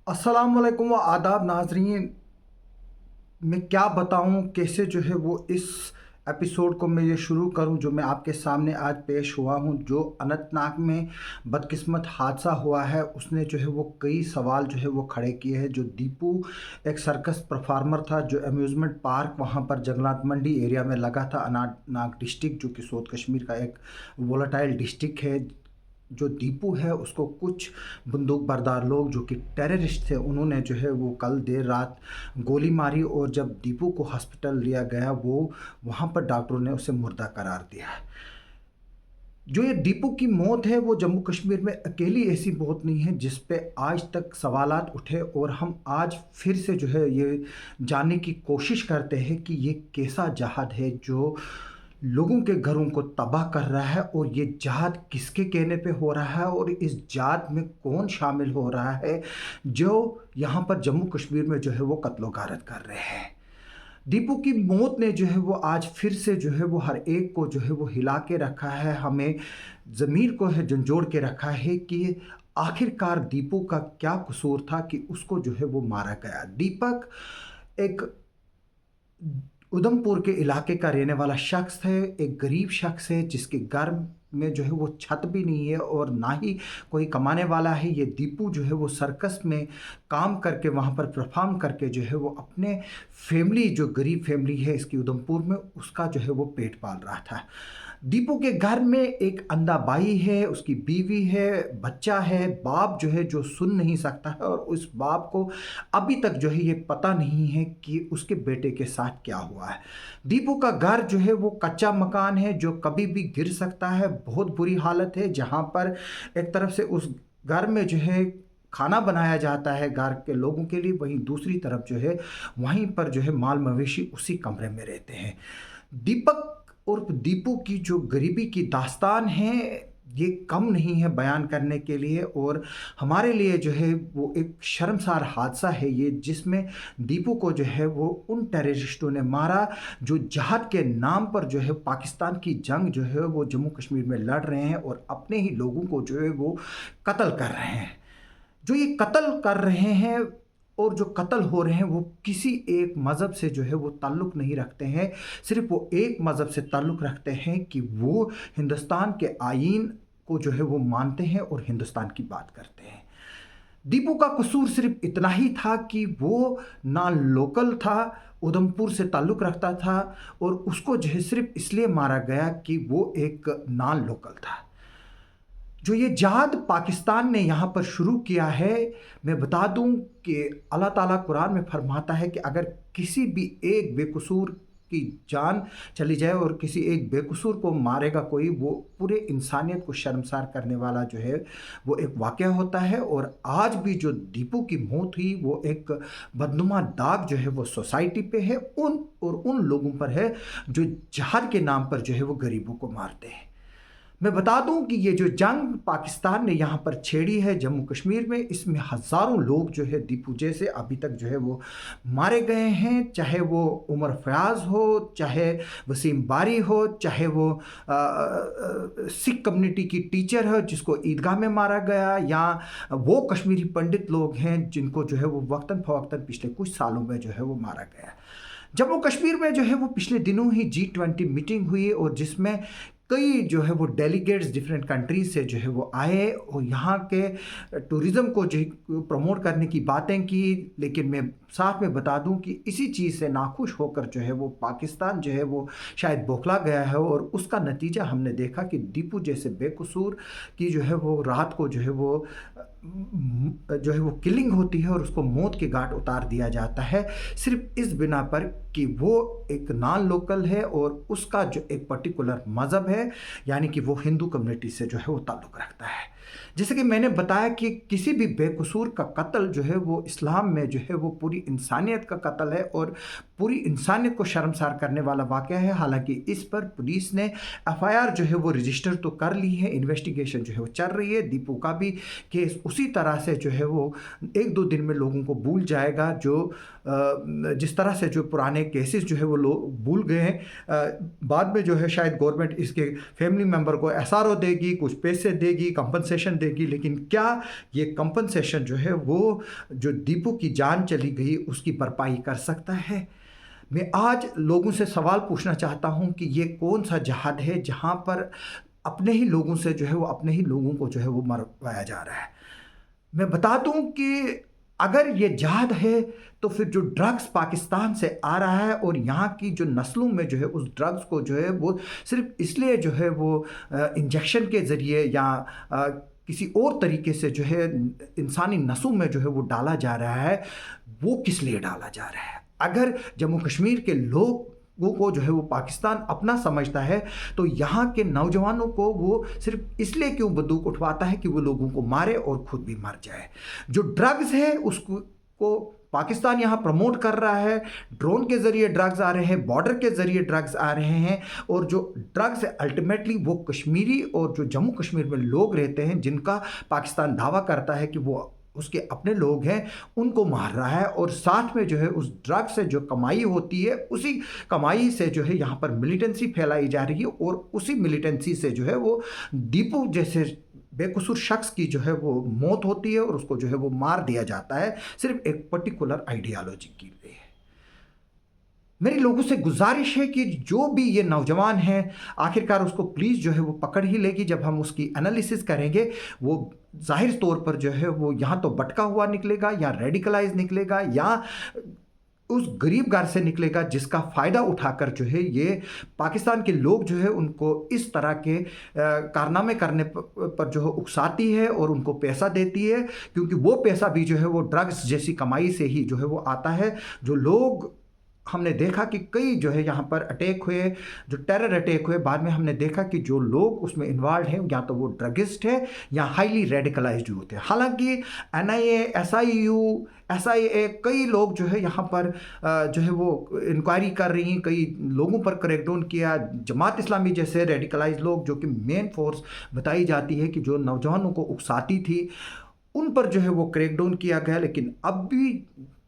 अस्सलाम वालेकुम व आदाब नाज़रीन। मैं क्या बताऊं कैसे जो है वो इस एपिसोड को मैं ये शुरू करूं जो मैं आपके सामने आज पेश हुआ हूं। जो अनंतनाग में बदकिस्मत हादसा हुआ है उसने जो है वो कई सवाल जो है वो खड़े किए हैं। जो दीपू एक सर्कस परफॉर्मर था जो अम्यूज़मेंट पार्क वहां पर जगन्नाथ मंडी एरिया में लगा था, अनंतनाग डिस्ट्रिक्ट जो कि साउथ कश्मीर का एक वोलेटाइल डिस्ट्रिक्ट है। जो दीपू है उसको कुछ बंदूक बरदार लोग जो कि टेररिस्ट थे उन्होंने जो है वो कल देर रात गोली मारी और जब दीपू को हॉस्पिटल लिया गया वो वहाँ पर डॉक्टरों ने उसे मुर्दा करार दिया। जो ये दीपू की मौत है वो जम्मू कश्मीर में अकेली ऐसी मौत नहीं है जिस पे आज तक सवालात उठे और हम आज फिर से जो है ये जानने की कोशिश करते हैं कि ये कैसा जहाद है जो लोगों के घरों को तबाह कर रहा है और ये जहाद किसके कहने पे हो रहा है और इस जहाद में कौन शामिल हो रहा है जो यहाँ पर जम्मू कश्मीर में जो है वो कत्लो गारत कर रहे हैं। दीपू की मौत ने जो है वो आज फिर से जो है वो हर एक को जो है वो हिला के रखा है, हमें ज़मीर को है झंझोड़ के रखा है कि आखिरकार दीपू का क्या कसूर था कि उसको जो है वो मारा गया। दीपक एक उधमपुर के इलाके का रहने वाला शख्स है, एक गरीब शख्स है जिसके घर में जो है वो छत भी नहीं है और ना ही कोई कमाने वाला है। ये दीपू जो है वो सर्कस में काम करके वहाँ पर परफॉर्म करके जो है वो अपने फैमिली, जो गरीब फैमिली है इसकी उधमपुर में, उसका जो है वो पेट पाल रहा था। दीपू के घर में एक अंधा भाई है, उसकी बीवी है, बच्चा है, बाप जो है जो सुन नहीं सकता है और उस बाप को अभी तक जो है ये पता नहीं है कि उसके बेटे के साथ क्या हुआ है। दीपू का घर जो है वो कच्चा मकान है जो कभी भी गिर सकता है, बहुत बुरी हालत है। जहाँ पर एक तरफ से उस घर में जो है खाना बनाया जाता है घर के लोगों के लिए, वहीं दूसरी तरफ जो है वहीं पर जो है माल मवेशी उसी कमरे में रहते हैं। दीपक उर्फ दीपू की जो गरीबी की दास्तान है ये कम नहीं है बयान करने के लिए और हमारे लिए जो है वो एक शर्मसार हादसा है ये, जिसमें दीपू को जो है वो उन टेररिस्टों ने मारा जो जहाद के नाम पर जो है पाकिस्तान की जंग जो है वो जम्मू कश्मीर में लड़ रहे हैं और अपने ही लोगों को जो है वो कत्ल कर रहे हैं। जो ये कत्ल कर रहे हैं और जो कत्ल हो रहे हैं वो किसी एक मज़हब से जो है वो ताल्लुक़ नहीं रखते हैं, सिर्फ वो एक मज़हब से ताल्लुक़ रखते हैं कि वो हिंदुस्तान के आईन को जो है वो मानते हैं और हिंदुस्तान की बात करते हैं। दीपू का कसूर सिर्फ इतना ही था कि वो ना लोकल था, उधमपुर से ताल्लुक़ रखता था और उसको जो है सिर्फ इसलिए मारा गया कि वो एक नॉन लोकल था। जो ये जहाद पाकिस्तान ने यहाँ पर शुरू किया है, मैं बता दूं कि अल्लाह ताला कुरान में फरमाता है कि अगर किसी भी एक बेकसूर की जान चली जाए और किसी एक बेकसूर को मारेगा कोई, वो पूरे इंसानियत को शर्मसार करने वाला जो है वो एक वाक़या होता है। और आज भी जो दीपू की मौत हुई वो एक बदनुमा दाग जो है वो सोसाइटी पे है, उन लोगों पर है जो जहाद के नाम पर जो है वो गरीबों को मारते हैं। मैं बता दूं कि ये जो जंग पाकिस्तान ने यहाँ पर छेड़ी है जम्मू कश्मीर में, इसमें हज़ारों लोग जो है दीपू जैसे अभी तक जो है वो मारे गए हैं, चाहे वो उमर फयाज हो, चाहे वसीम बारी हो, चाहे वो सिख कम्युनिटी की टीचर हो जिसको ईदगाह में मारा गया, या वो कश्मीरी पंडित लोग हैं जिनको जो है वो वक्तन फ़वक्तन पिछले कुछ सालों में जो है वो मारा गया। जम्मू कश्मीर में जो है वो पिछले दिनों ही G20 मीटिंग हुई और जिसमें कई जो है वो डेलीगेट्स डिफरेंट कंट्रीज से जो है वो आए और यहाँ के टूरिज़्म को जो प्रमोट करने की बातें की। लेकिन मैं साथ में बता दूं कि इसी चीज़ से नाखुश होकर जो है वो पाकिस्तान जो है वो शायद बौखला गया है और उसका नतीजा हमने देखा कि दीपू जैसे बेकसूर की जो है वो रात को जो है वो किलिंग होती है और उसको मौत के घाट उतार दिया जाता है, सिर्फ इस बिना पर कि वो एक नॉन लोकल है और उसका जो एक पर्टिकुलर मज़हब है, यानी कि वो हिंदू कम्युनिटी से जो है वो ताल्लुक़ रखता है। जैसे कि मैंने बताया कि किसी भी बेकसूर का कत्ल जो है वो इस्लाम में जो है वो पूरी इंसानियत का कत्ल है और पूरी इंसानियत को शर्मसार करने वाला वाक़या है। हालांकि इस पर पुलिस ने एफआईआर जो है वो रजिस्टर तो कर ली है, इन्वेस्टिगेशन जो है वो चल रही है। दीपू का भी केस उसी तरह से जो है वो 1-2 दिन में लोगों को भूल जाएगा, जो जिस तरह से जो पुराने केसेस जो है वो लोग भूल गए हैं। बाद में जो है शायद गवर्नमेंट इसके फैमिली मेम्बर को एसआरओ देगी, कुछ पैसे देगी, कंपनसेशन देगी, लेकिन क्या ये कंपनसेशन जो है वो जो दीपू की जान चली गई उसकी भरपाई कर सकता है? मैं आज लोगों से सवाल पूछना चाहता हूं कि ये कौन सा जहाद है जहां पर अपने ही लोगों से जो है वो अपने ही लोगों को जो है वो मरवाया जा रहा है। मैं बता दूं कि अगर ये जहाद है तो फिर जो ड्रग्स पाकिस्तान से आ रहा है और यहाँ की जो नस्लों में जो है उस ड्रग्स को जो है वो सिर्फ इसलिए जो है वो इंजेक्शन के ज़रिए या किसी और तरीके से जो है इंसानी नसों में जो है वो डाला जा रहा है, वो किस लिए डाला जा रहा है? अगर जम्मू कश्मीर के लोगों को जो है वो पाकिस्तान अपना समझता है तो यहाँ के नौजवानों को वो सिर्फ इसलिए क्यों बंदूक उठवाता है कि वो लोगों को मारे और खुद भी मर जाए? जो ड्रग्स है उसको पाकिस्तान यहाँ प्रमोट कर रहा है, ड्रोन के ज़रिए ड्रग्स आ रहे हैं, बॉर्डर के ज़रिए ड्रग्स आ रहे हैं, और जो ड्रग्स अल्टीमेटली वो कश्मीरी और जो जम्मू कश्मीर में लोग रहते हैं जिनका पाकिस्तान दावा करता है कि वो उसके अपने लोग हैं, उनको मार रहा है। और साथ में जो है उस ड्रग से जो कमाई होती है उसी कमाई से जो है यहाँ पर मिलिटेंसी फैलाई जा रही है, और उसी मिलिटेंसी से जो है वो दीपू जैसे बेकसूर शख्स की जो है वो मौत होती है और उसको जो है वो मार दिया जाता है सिर्फ एक पर्टिकुलर आइडियालॉजी के लिए। मेरी लोगों से गुजारिश है कि जो भी ये नौजवान है आखिरकार उसको पुलिस जो है वो पकड़ ही लेगी। जब हम उसकी एनालिसिस करेंगे वो जाहिर तौर पर जो है वो यहाँ तो भटका हुआ निकलेगा या रेडिकलाइज निकलेगा या उस गरीब घर से निकलेगा जिसका फ़ायदा उठाकर जो है ये पाकिस्तान के लोग जो है उनको इस तरह के कारनामे करने पर जो है उकसाती है और उनको पैसा देती है, क्योंकि वो पैसा भी जो है वो ड्रग्स जैसी कमाई से ही जो है वो आता है। जो लोग हमने देखा कि कई जो है यहाँ पर अटैक हुए, जो टेरर अटैक हुए, बाद में हमने देखा कि जो लोग उसमें इन्वॉल्व हैं या तो वो ड्रगिस्ट है या हाईली रेडिकलाइज्ड होते हैं। हालांकि एनआईए, एसआईयू, एसआईए कई लोग जो है यहाँ पर जो है वो इंक्वायरी कर रही हैं, कई लोगों पर क्रैकडाउन किया। जमात इस्लामी जैसे रेडिकलाइज लोग जो कि मेन फोर्स बताई जाती है कि जो नौजवानों को उकसाती थी, उन पर जो है वो क्रैकडाउन किया गया। लेकिन अब भी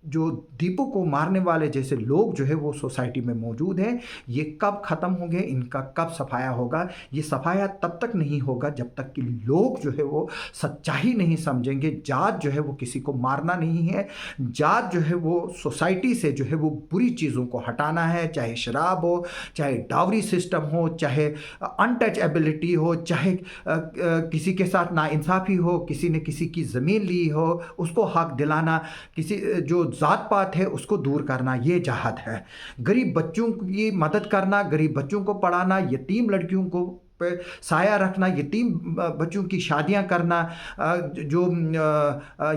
जो दीपू को मारने वाले जैसे लोग जो है वो सोसाइटी में मौजूद हैं। ये कब ख़त्म होंगे, इनका कब सफाया होगा? ये सफाया तब तक नहीं होगा जब तक कि लोग जो है वो सच्चाई नहीं समझेंगे। जात जो है वो किसी को मारना नहीं है, जात जो है वो सोसाइटी से जो है वो बुरी चीज़ों को हटाना है, चाहे शराब हो, चाहे डावरी सिस्टम हो, चाहे अनटचेबिलिटी हो, चाहे किसी के साथ नाइंसाफ़ी हो, किसी ने किसी की ज़मीन ली हो उसको हक दिलाना, किसी जो जात पात है उसको दूर करना, ये जहाद है। गरीब बच्चों की मदद करना, गरीब बच्चों को पढ़ाना, यतीम लड़कियों को पे साया रखना, यतीम बच्चों की शादियां करना, जो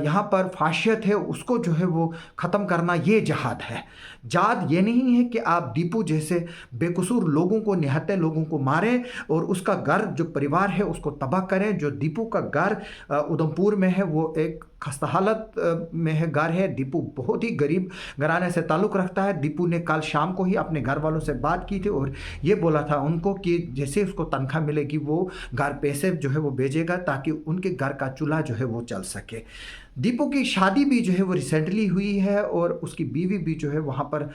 यहाँ पर फाशियत है उसको जो है वो ख़त्म करना, ये जहाद है। जात ये नहीं है कि आप दीपू जैसे बेकसूर लोगों को, निहत्थे लोगों को मारें और उसका घर जो परिवार है उसको तबाह करें। जो दीपू का घर उधमपुर में है वो एक खस्ता हालत में है घर है। दीपू बहुत ही गरीब घराने से ताल्लुक़ रखता है। दीपू ने कल शाम को ही अपने घर वालों से बात की थी और ये बोला था उनको कि जैसे उसको तनख्वाह मिलेगी वो घर पैसे जो है वो भेजेगा ताकि उनके घर का चूल्हा जो है वो चल सके। दीपू की शादी भी जो है वो रिसेंटली हुई है और उसकी बीवी भी जो है वहाँ पर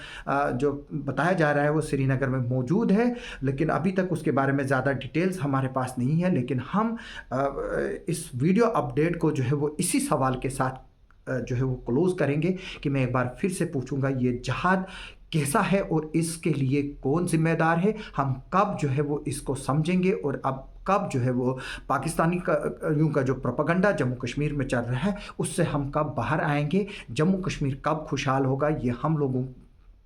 जो बताया जा रहा है वो श्रीनगर में मौजूद है, लेकिन अभी तक उसके बारे में ज़्यादा डिटेल्स हमारे पास नहीं है। लेकिन हम इस वीडियो अपडेट को जो है वो इसी सवाल के साथ जो है वो क्लोज़ करेंगे कि मैं एक बार फिर से पूछूंगा ये जहाद कैसा है और इसके लिए कौन जिम्मेदार है? हम कब जो है वो इसको समझेंगे और अब कब जो है वो पाकिस्तानी का जो प्रोपेगेंडा जम्मू कश्मीर में चल रहा है उससे हम कब बाहर आएंगे? जम्मू कश्मीर कब खुशहाल होगा? ये हम लोगों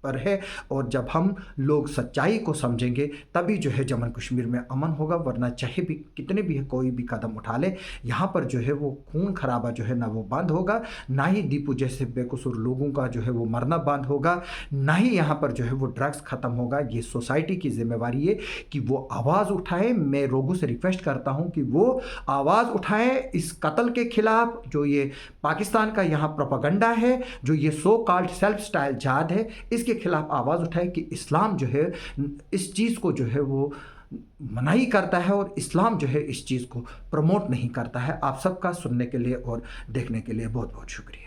पर है, और जब हम लोग सच्चाई को समझेंगे तभी जो है जम्मू कश्मीर में अमन होगा। वरना चाहे भी कितने भी कोई भी कदम उठा ले, यहाँ पर जो है वो खून खराबा जो है ना वो बंद होगा, ना ही दीपू जैसे बेकसूर लोगों का जो है वो मरना बंद होगा, ना ही यहाँ पर जो है वो ड्रग्स ख़त्म होगा। ये सोसाइटी की जिम्मेवारी है कि वो आवाज़ उठाए। मैं लोगों से रिक्वेस्ट करता हूँ कि वो आवाज़ उठाए इस कत्ल के खिलाफ, जो ये पाकिस्तान का यहाँ प्रोपेगेंडा है, जो ये सो कॉल्ड सेल्फ स्टाइल जहाद है, इसके इसके खिलाफ आवाज़ उठाए कि इस्लाम जो है इस चीज़ को जो है वो मनाही करता है और इस्लाम जो है इस चीज़ को प्रमोट नहीं करता है। आप सबका सुनने के लिए और देखने के लिए बहुत बहुत शुक्रिया।